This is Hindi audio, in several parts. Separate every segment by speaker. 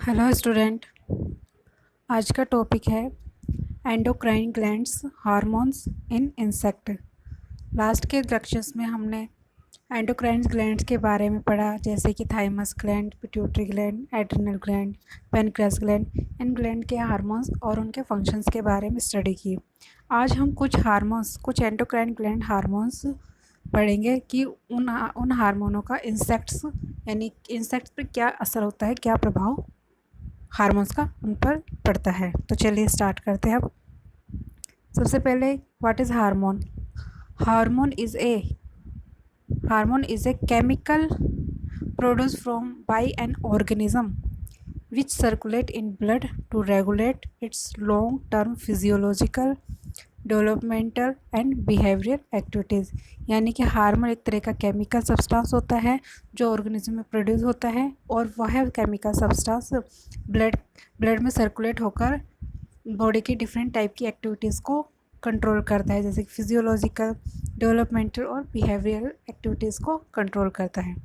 Speaker 1: Hello student. आज का टॉपिक है एंडोक्राइन ग्लैंड्स हार्मोन्स इन इंसेक्ट। लास्ट के लेक्चर्स में हमने एंडोक्राइन ग्लैंड्स के बारे में पढ़ा, जैसे कि thymus gland, pituitary gland, adrenal gland, pancreas gland. इन ग्लैंड के हार्मोन्स और उनके फंक्शंस के बारे में स्टडी की। आज हम कुछ एंडोक्राइन ग्लैंड हार्मोन्स पढ़ेंगे कि उन हार्मोनों का इंसेक्ट्स यानी इंसेक्ट्स पर क्या असर होता है, क्या प्रभाव हार्मोन्स का उन पर पड़ता है। तो चलिए स्टार्ट करते हैं अब। सबसे पहले, what is hormone? Hormone is a chemical produced from by an organism which circulate in blood to regulate its long term physiological, developmental and behaviour activities. यानी कि हार्मोन एक तरह का केमिकल सब्सटेंस होता है जो ऑर्गेनिज्म में प्रोड्यूस होता है, और वह केमिकल सब्सटेंस ब्लड में सर्कुलेट होकर बॉडी की डिफरेंट टाइप की एक्टिविटीज़ को कंट्रोल करता है, जैसे कि फिजियोलॉजिकल, डेवलपमेंटल और बिहेवियरल एक्टिविटीज़ को कंट्रोल करता है।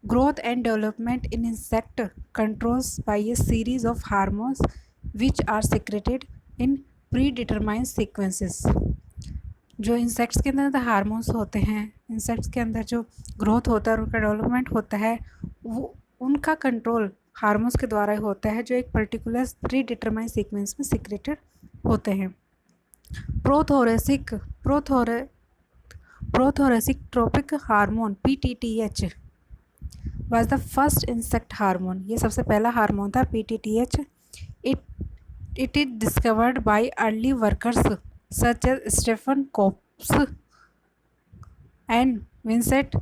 Speaker 1: Growth and development in insect controls by a series of hormones which are secreted in predetermined sequences. जो इंसेक्ट्स के अंदर हार्मोन्स होते हैं, इंसेक्ट्स के अंदर जो ग्रोथ होता है और उनका डेवलपमेंट होता है, वो उनका कंट्रोल हार्मोन्स के द्वारा ही होता है, जो एक पर्टिकुलर प्री डिटरमाइंड सीक्वेंस में सिक्रेटेड होते हैं। Prothoracic tropic hormone PTTH was the first insect hormone. ये सबसे पहला हार्मोन था PTTH। It is discovered by early workers such as Stefan Kopec and Vincent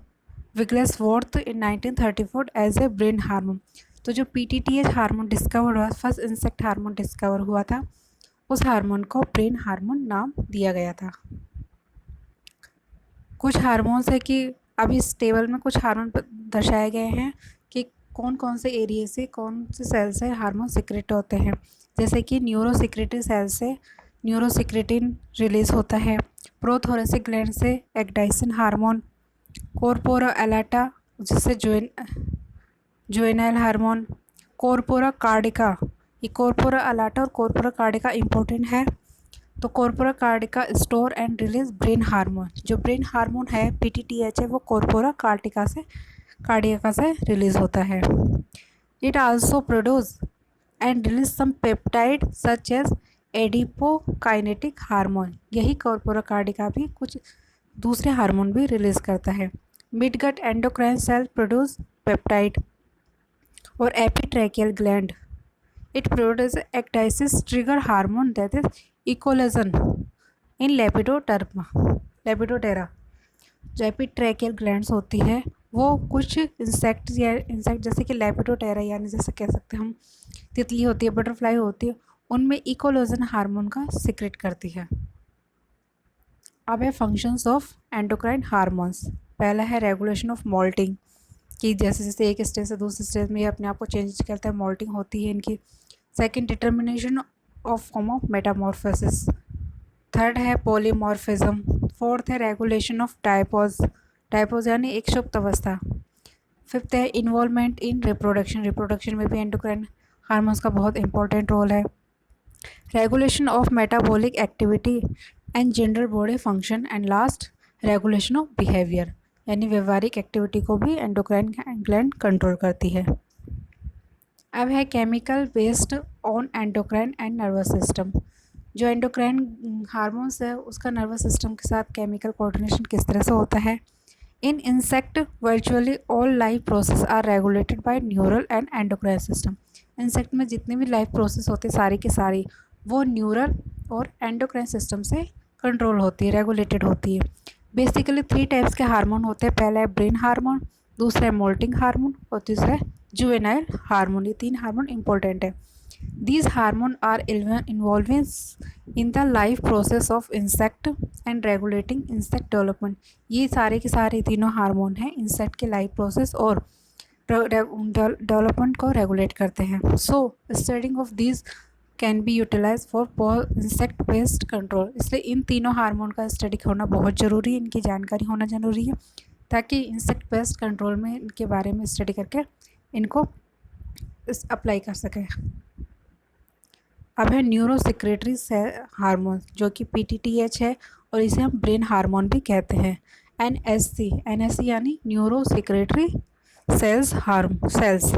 Speaker 1: Wigglesworth in 1934 as a brain hormone. तो जो PTTH हार्मोन डिस्कवर हुआ, फर्स्ट इंसेक्ट हार्मोन डिस्कवर हुआ था, उस हार्मोन को ब्रेन हार्मोन नाम दिया गया था। कुछ हार्मोन्स है कि अभी इस टेबल में कुछ हार्मोन दर्शाए गए हैं कि कौन कौन से एरिया से, कौन से सेल से हार्मोन सिक्रेट होते हैं। जैसे कि न्यूरोसिक्रेटिव सेल से न्यूरोसिक्रेटिन रिलीज होता है, प्रोथोरेसिक ग्लैंड से एक्डाइसिन हार्मोन, कॉर्पोरा एलाटा जिससे जुवेनाइल हार्मोन, कॉर्पोरा कार्डिका। ये कॉर्पोरा एलाटा और कॉर्पोरा कार्डिका इंपॉर्टेंट है। तो corpora cardiaca store and release brain hormone. जो ब्रेन हार्मोन है PTTH है, वो कॉर्पोरा कार्डिका से रिलीज होता है। It also produce and release some peptide such as adipokinetic hormone. यही कॉर्पोरा कार्डिका भी कुछ दूसरे हार्मोन भी रिलीज करता है। Midgut endocrine cell produce peptide. और epitracheal gland, it produces ecdysis trigger hormone that is ecolism in lepidoptera। जो एपिट्रैकियल ग्लैंड्स होती है वो कुछ इंसेक्ट जैसे कि लेपिडोटेरा, यानी जैसे कह सकते हैं हम तितली होती है, बटरफ्लाई होती है, उनमें इकोलोजन हार्मोन का सिक्रेट करती है। अब है फंक्शंस ऑफ एंडोक्राइन हार्मोन्स। पहला है रेगुलेशन ऑफ मोल्टिंग, कि जैसे जैसे एक स्टेज से दूसरे स्टेज में ये अपने आप को चेंज करता है, मोल्टिंग होती है इनकी। Second, determination of form of Metamorphosis. Third है पॉलीमॉर्फिज्म। फोर्थ है रेगुलेशन ऑफ डायपोज यानी एक सुप्त अवस्था। फिफ्थ है इन्वॉल्वमेंट इन रिप्रोडक्शन में भी एंडोक्राइन हार्मोन्स का बहुत इंपॉर्टेंट रोल है। Regulation of metabolic activity and general body function. And last, regulation of behaviour, यानी व्यवहारिक एक्टिविटी को भी एंडोक्राइन ग्लैंड कंट्रोल करती है। अब है chemical based on endocrine and nervous system. जो एंडोक्राइन हार्मोन्स है उसका नर्वस सिस्टम के साथ केमिकल कोऑर्डिनेशन किस तरह से होता है। In insect virtually all life process are regulated by neural and endocrine system. Insect में जितने भी लाइफ प्रोसेस होते हैं सारी की सारी वो न्यूरल और एंडोक्राइन सिस्टम से कंट्रोल होती है, रेगुलेटेड होती है। बेसिकली 3 टाइप्स के हार्मोन होते हैं। पहला है ब्रेन हार्मोन, दूसरा है मोल्टिंग हार्मोन और तीसरा है जुवेनाइल हार्मोन। ये 3 हार्मोन इंपॉर्टेंट है। These hormones are involved in the life process of insect and regulating insect development। ये सारे के सारे तीनों हार्मोन हैं इंसेक्ट के लाइफ प्रोसेस और डेवलपमेंट को रेगुलेट करते हैं। So studying of these can be utilise for insect based control. इसलिए इन तीनों हार्मोन का स्टडी होना बहुत ज़रूरी है, इनकी जानकारी होना ज़रूरी है, ताकि इंसेक्ट बेस्ड कंट्रोल में इनके बारे में स्टडी करके इनको इस अप्लाई कर सकें। अब है न्यूरो सेक्रेटरी हार्मोन, जो कि पीटीटीएच है और इसे हम ब्रेन हार्मोन भी कहते हैं। एनएससी यानी न्यूरो सेक्रेटरी सेल्स।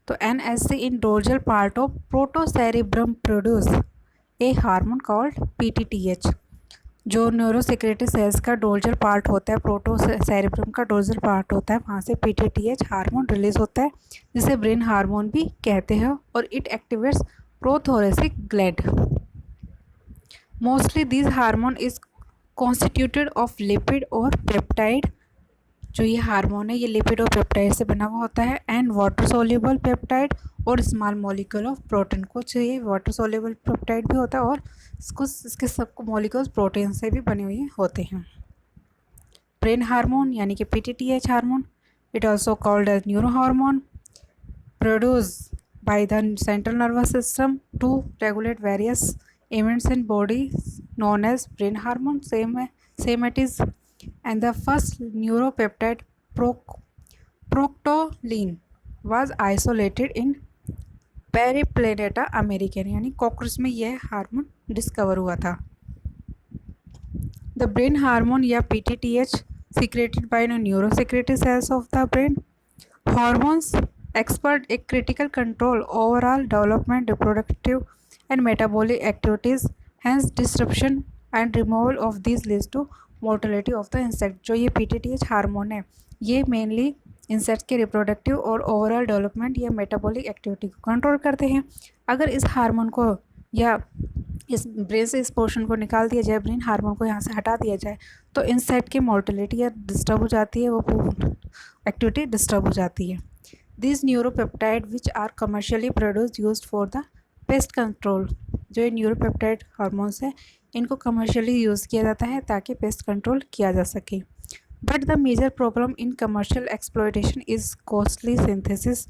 Speaker 1: तो NSC in dorsal part of protocerebrum produce a hormone called PTTH. जो न्यूरो सेक्रेटरी सेल्स का डोर्जल पार्ट होता है, प्रोटोसेरेब्रम का डोर्जल पार्ट होता है, वहाँ से पीटीटीएच हार्मोन रिलीज होता है, जिसे ब्रेन हार्मोन भी कहते हैं, और it activates prothoracic gland. Mostly this hormone is constituted of lipid और पेप्टाइड। जो ये हार्मोन है ये लिपिड और पेप्टाइड से बना हुआ होता है, एंड वाटर सोल्यूबल पेप्टाइड और स्मॉल मॉलिक्यूल ऑफ प्रोटीन। कुछ ये वाटर सोल्यूबल पेप्टाइड भी होता है और इसके सबको मॉलिक्यूल्स प्रोटीन से भी बने हुए होते हैं। ब्रेन हार्मोन यानी कि PTTH hormone, it also called as neuro hormone, produce by the central nervous system to regulate various events in body known as brain hormone. Same it is. And the first neuropeptide proctolin was isolated in Periplaneta americana, यानी कॉकरोच में यह हार्मोन डिस्कवर हुआ था। The brain hormone या PTTH secreted by the neurosecretory cells of the brain. Hormones expert a critical control overall development, reproductive and metabolic activities. Hence disruption and removal of these leads to mortality of the insect. जो ये PTTH हार्मोन है ये मेनली इंसेक्ट के रिप्रोडक्टिव और ओवरऑल डेवलपमेंट या मेटाबॉलिक एक्टिविटी को कंट्रोल करते हैं। अगर इस हार्मोन को या इस ब्रेन से इस पोर्शन को निकाल दिया जाए, ब्रेन हार्मोन को यहाँ से हटा दिया जाए, तो इंसेक्ट की मोर्टेलिटी या डिस्टर्ब हो जाती है, वो एक्टिविटी डिस्टर्ब हो जाती है। These neuropeptide which are commercially produced used for the pest control. जो ये न्यूरोपेप्टाइड हार्मोन्स है इनको कमर्शियली यूज़ किया जाता है ताकि पेस्ट कंट्रोल किया जा सके। But the major problem in commercial exploitation is costly synthesis,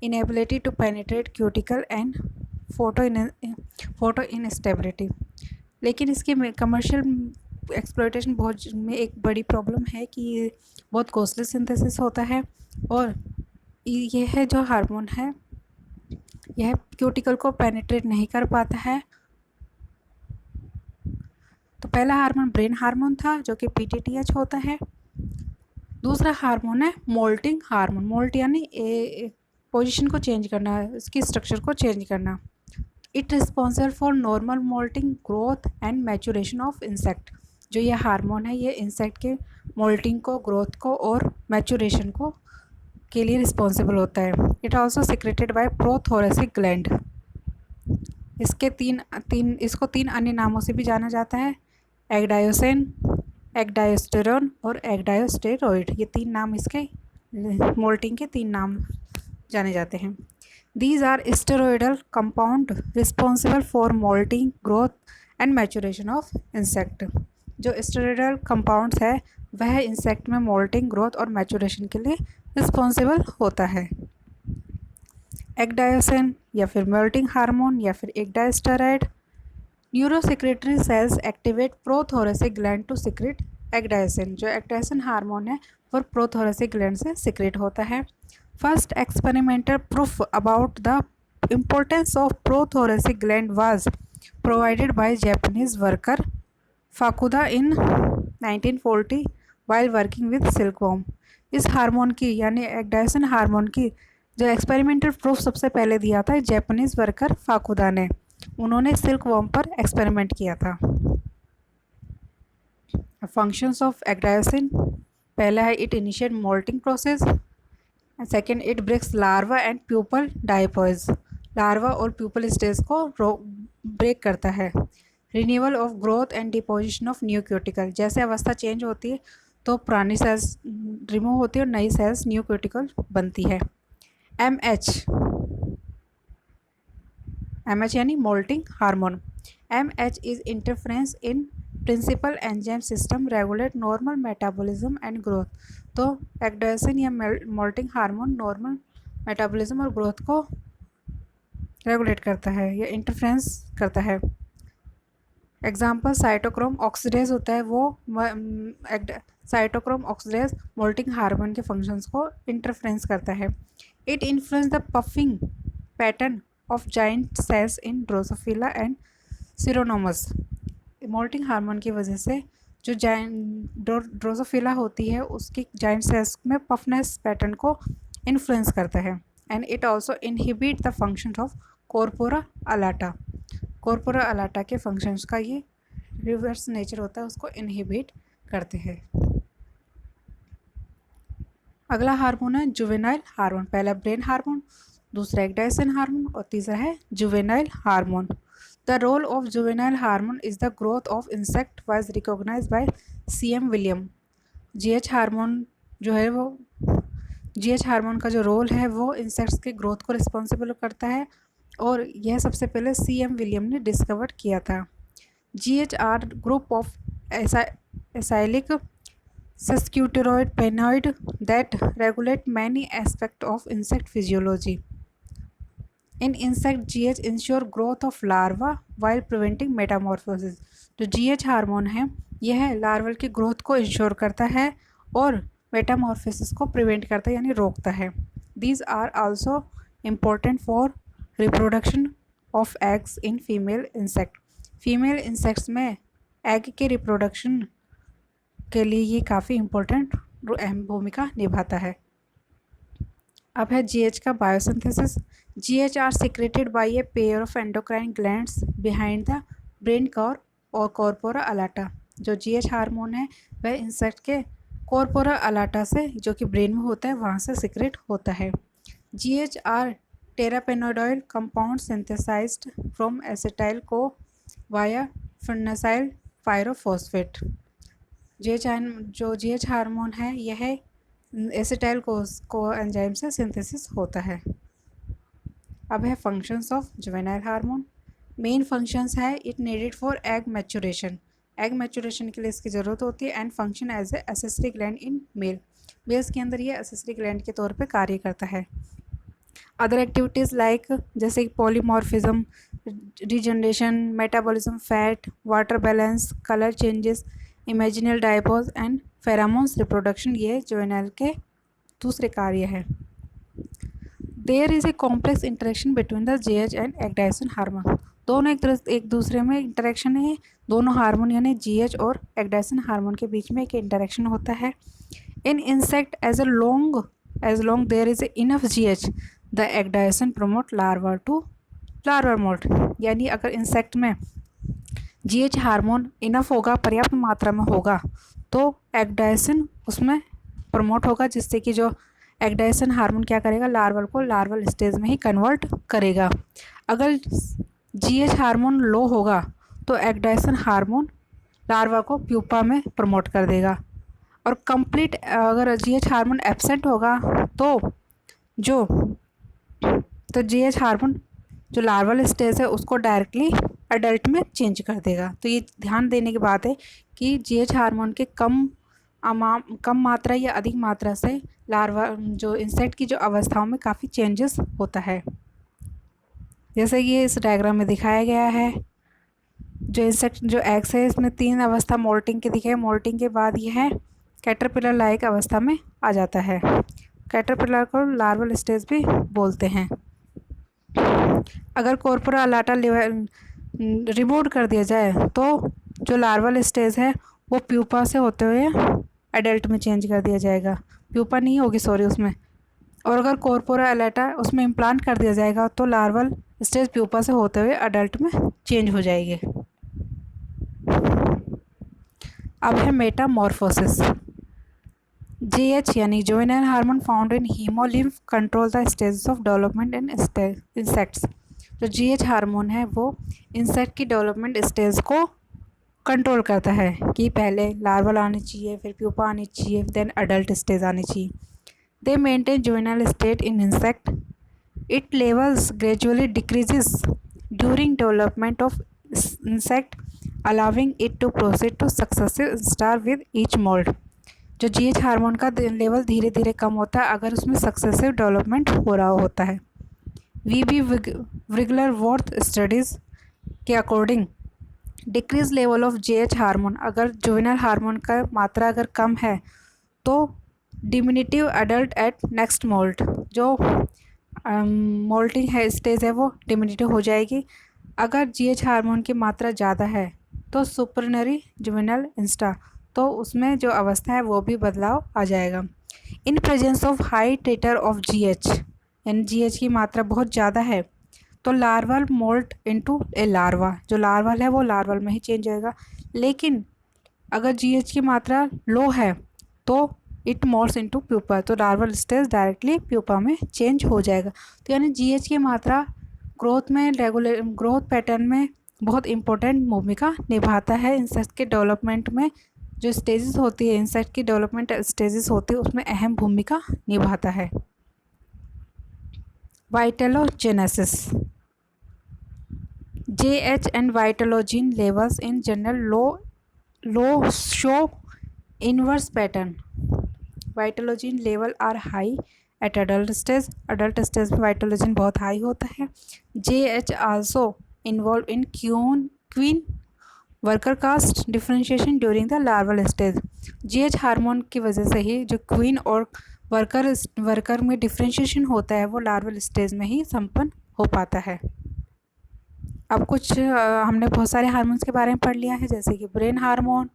Speaker 1: inability to penetrate cuticle and photo instability. लेकिन इसके कमर्शियल एक्सप्लॉयटेशन बहुत में एक बड़ी प्रॉब्लम है कि बहुत कॉस्टली सिंथेसिस होता है, और यह जो हार्मोन है यह क्यूटिकल को पेनिट्रेट नहीं कर पाता है। तो पहला हार्मोन ब्रेन हार्मोन था जो कि पीटीटीएच होता है। दूसरा हार्मोन है मोल्टिंग हार्मोन। मोल्ट यानी पोजीशन को चेंज करना, इसकी स्ट्रक्चर को चेंज करना। It responsible for normal moulting, growth and maturation of insect. जो ये हार्मोन है ये इंसेक्ट के मोल्टिंग को, ग्रोथ को और मैचुरेशन को के लिए रिस्पॉन्सिबल होता है। It also secreted by prothoracic gland. इसको तीन अन्य नामों से भी जाना जाता है, एगडायोसिन, एगडायोस्टेरोन और एगडायोस्टेरॉइड। ये तीन नाम इसके मोल्टिंग के तीन नाम जाने जाते हैं। These are steroidal compound responsible for moulting, growth and maturation of insect. जो स्टेरॉइडल कंपाउंड्स है वह इंसेक्ट में मोल्टिंग, ग्रोथ और मैचुरेशन के लिए रिस्पॉन्सिबल होता है। एगडायोसिन या फिर मोल्टिंग हार्मोन या फिर ecdysteroid. Neurosecretory cells activate prothoracic gland to secrete ecdysone. जो एगडायोसिन हार्मोन है वो प्रोथोरेसिक ग्लैंड से सिक्रेट होता है। First experimental proof about the importance of prothoracic gland was provided by Japanese worker Fukuda in 1940 while working with silkworm. इस हार्मोन की यानी एगडायोसिन हार्मोन की जो एक्सपेरिमेंटल प्रूफ सबसे पहले दिया था जापानीज वर्कर फाकुदा ने। उन्होंने सिल्कवॉर्म पर एक्सपेरिमेंट किया था। फंक्शंस ऑफ एगडायोसिन, पहला है it initiate moulting process, second it breaks larva and pupal diapause. Larva और प्यूपल स्टेज को ब्रेक करता है। Renewal of growth and deposition of new cuticle. जैसे अवस्था चेंज होती है तो पुरानी सेल्स रिमूव होती है और नई सेल्स न्यू क्यूटिकल बनती है। एमएच यानी moulting hormone. MH is interference in principal enzyme system regulate normal metabolism and growth. तो एगडायोसिन या मोल्टिंग हार्मोन नॉर्मल मेटाबॉलिज्म और ग्रोथ को रेगुलेट करता है या इंटरफेरेंस करता है। एग्जाम्पल साइटोक्रोम ऑक्सीडेज होता है, वो साइटोक्रोम ऑक्सीडेज मोल्टिंग हार्मोन के फंक्शंस को इंटरफेरेंस करता है। It influence the puffing pattern of giant cells in Drosophila and Chironomus. Moulting hormone की वजह से जो ड्रोसोफिला होती है उसकी जाइंट सेल्स में पफनेस पैटर्न को इन्फ्लुएंस करता है। And it also inhibit the function of corpora allata. Corpora allata के फंक्शंस का ये रिवर्स नेचर होता है, उसको इनहिबिट करते हैं। अगला हार्मोन है जुवेनाइल हार्मोन। पहला ब्रेन हार्मोन, दूसरा एक्डाइसन हार्मोन और तीसरा है juvenile hormone. The role of juvenile hormone is the growth of insect was recognised by CM William. GH hormone जो है वो GH हार्मोन का जो रोल है वो इंसेक्ट्स के ग्रोथ को रिस्पॉन्सिबल करता है और यह सबसे पहले CM विलियम ने डिस्कवर किया था। GH are group of acyclic sesquiterroid penoid that regulate many aspects of insect physiology. In insect, GH ensure growth of larva while preventing metamorphosis. जो GH हार्मोन है यह लार्वल की ग्रोथ को इंश्योर करता है और मेटामॉर्फोसिस को प्रिवेंट करता है यानी रोकता है। These are also important for reproduction of eggs in female insect. Female insects में एग के रिप्रोडक्शन के लिए ये काफ़ी इम्पोर्टेंट अहम भूमिका निभाता है। अब है GH का biosynthesis. GH are secreted by a pair of endocrine glands behind the brain कॉर और कॉर्पोरा अलाटा। जो GH हार्मोन है वह इंसेक्ट के कॉर्पोरा अलाटा से, जो कि ब्रेन में होता है, वहाँ से सिक्रेट होता है। GH are terpenoidal compound synthesised from acetyl co via phenyl pyrophosphate. जो GH हार्मोन है यह एसिटाइल को एंजाइम से सिंथेसिस होता है। अब है functions of juvenile hormone. Main functions है it needed for egg maturation. Egg maturation के लिए इसकी ज़रूरत होती है and function as a accessory gland in male. Males के अंदर ये एसेसरी ग्लैंड के तौर पे कार्य करता है। अदर एक्टिविटीज़ लाइक जैसे polymorphism, regeneration, metabolism, fat, water balance, colour changes, imaginal diapause and pheromones reproduction, ये जुवेनाइल के दूसरे कार्य है। There is a complex interaction between the GH and ecdysone hormone. दोनों एक दूसरे में इंटरेक्शन है। दोनों हार्मोन यानी GH और एक्डाइसन हार्मोन के बीच में एक इंटरेक्शन होता है। In insect as long there is enough GH the ecdysone promote larva to larva moult. यानी अगर इंसेक्ट में GH हार्मोन इनफ होगा, पर्याप्त मात्रा में होगा, तो एक्डाइसन उसमें प्रमोट होगा, जिससे कि जो एक्डाइसन हार्मोन क्या करेगा, लार्वल को लार्वल स्टेज में ही कन्वर्ट करेगा। अगर GH हार्मोन लो होगा तो एक्डाइसन हार्मोन लार्वा को प्यूपा में प्रमोट कर देगा। और कंप्लीट अगर GH हार्मोन एब्सेंट होगा तो GH हार्मोन जो लार्वल स्टेज है उसको डायरेक्टली अडल्ट में चेंज कर देगा। तो ये ध्यान देने की बात है कि GH हार्मोन के कम मात्रा या अधिक मात्रा से लार्वा जो इंसेक्ट की जो अवस्थाओं में काफ़ी चेंजेस होता है। जैसे कि इस डायग्राम में दिखाया गया है, जो इंसेक्ट जो एग्स है इसमें 3 अवस्था मोल्टिंग के दिखे। मोल्टिंग के बाद यह कैटरपिलर लाइक अवस्था में आ जाता है। कैटरपिलर को लार्वल स्टेज भी बोलते हैं। अगर कॉर्पोरा अलाटा रिमूव कर दिया जाए तो जो लार्वल स्टेज है वो प्यूपा से होते हुए एडल्ट में चेंज कर दिया जाएगा। प्यूपा नहीं होगी सॉरी उसमें। और अगर कॉर्पोरा अलाटा उसमें इम्प्लांट कर दिया जाएगा तो लार्वल स्टेज प्यूपा से होते हुए अडल्ट में चेंज हो जाएगी। अब है मेटामॉर्फोसिस। GH यानी juvenile hormone found in haemolymph control the stages of development in insects. जो GH हार्मोन है वो इंसेक्ट की डेवलपमेंट स्टेज को कंट्रोल करता है कि पहले लार्वल आनी चाहिए, फिर प्यूपा आनी चाहिए, देन अडल्ट स्टेज आनी चाहिए। They maintain juvenile state in insect. It levels gradually decreases during development of insect, allowing it to proceed to successive star with each moult. जो GH हार्मोन का लेवल धीरे धीरे कम होता है अगर उसमें सक्सेसिव डेवलपमेंट हो रहा होता है। VB विगलर-वर्थ स्टडीज़ के according decrease level of GH hormone, अगर जुवेनाइल हार्मोन का मात्रा अगर कम है तो डिमिनिटिव अडल्ट एट नेक्स्ट मोल्ट, जो मोल्टिंग है स्टेज है वो डिमिनिटिव हो जाएगी। अगर जीएच हार्मोन की मात्रा ज़्यादा है तो सुपरनरी जुवेनाइल इंस्टा, तो उसमें जो अवस्था है वो भी बदलाव आ जाएगा। In presence of high titre of GH, यानी जीएच की मात्रा बहुत ज़्यादा है, तो larval moult into a larva, जो लार्वल है वो लार्वल में ही चेंज होएगा। लेकिन अगर जीएच की मात्रा लो है तो इट मोल्ट्स इनटू प्यूपा, तो लार्वल स्टेज डायरेक्टली प्यूपा में चेंज हो जाएगा। तो यानी जीएच की मात्रा ग्रोथ में ग्रोथ पैटर्न में बहुत इंपॉर्टेंट भूमिका निभाता है। इंसेक्ट के डेवलपमेंट में जो स्टेजेस होती है, इंसेक्ट की डेवलपमेंट स्टेजेस होती है, उसमें अहम भूमिका निभाता है। वाइटेलोजेनेसिस, JH and Vitalogen levels in general low show inverse pattern. Vitalogen level are high at adult stage. Adult stage में Vitalogen बहुत हाई होता है। JH also involved in queen worker caste differentiation during the larval stage. GH hormone की वजह से ही जो क्वीन और वर्कर में डिफ्रेंशिएशन होता है वो लार्वल स्टेज में ही संपन्न हो पाता है। अब कुछ हमने बहुत सारे हार्मोन्स के बारे में पढ़ लिया है, जैसे कि brain hormone,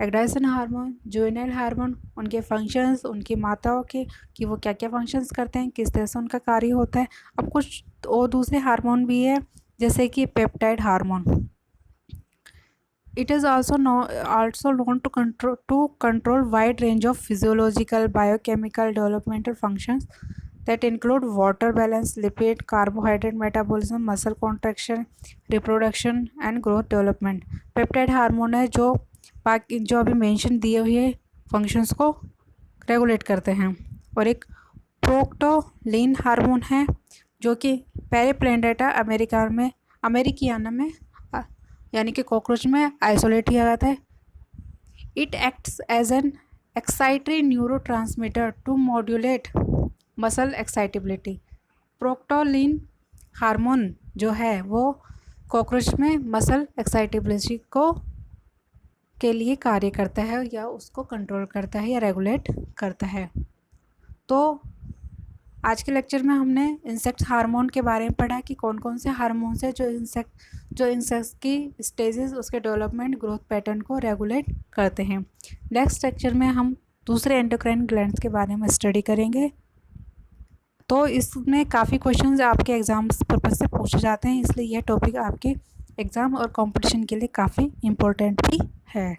Speaker 1: ecdysone hormone, juvenile hormone, उनके फंक्शंस, उनकी माताओं के कि वो क्या क्या फंक्शंस करते हैं, किस तरह से उनका कार्य होता है। अब कुछ और दूसरे हार्मोन भी है, जैसे कि peptide hormone. It is also known to control wide range of physiological, biochemical, developmental functions that include water balance, lipid, carbohydrate metabolism, muscle contraction, reproduction and growth development. Peptide hormone है जो अभी मेंशन दिए हुए फंक्शंस को रेगुलेट करते हैं। और एक प्रोक्टोलिन हार्मोन है जो कि पेरिप्लेनेटा अमेरिकियाना में यानी कि कॉकरोच में आइसोलेट किया जाता है। It acts as an excitatory neurotransmitter to modulate muscle excitability. Proctolin hormone जो है वो कॉकरोच में मसल एक्साइटेबिलिटी के लिए कार्य करता है, या उसको कंट्रोल करता है या रेगुलेट करता है। तो आज के लेक्चर में हमने इंसेक्ट हार्मोन के बारे में पढ़ा कि कौन कौन से हार्मोन्स हैं जो इंसेक्ट की स्टेजेस, उसके डेवलपमेंट, ग्रोथ पैटर्न को रेगुलेट करते हैं। नेक्स्ट लेक्चर में हम दूसरे एंडोक्राइन ग्लैंड्स के बारे में स्टडी करेंगे। तो इसमें काफ़ी क्वेश्चंस आपके एग्जाम्स पर्पज से पूछे जाते हैं, इसलिए यह टॉपिक आपके एग्ज़ाम और कंपटीशन के लिए काफ़ी इम्पोर्टेंट भी है।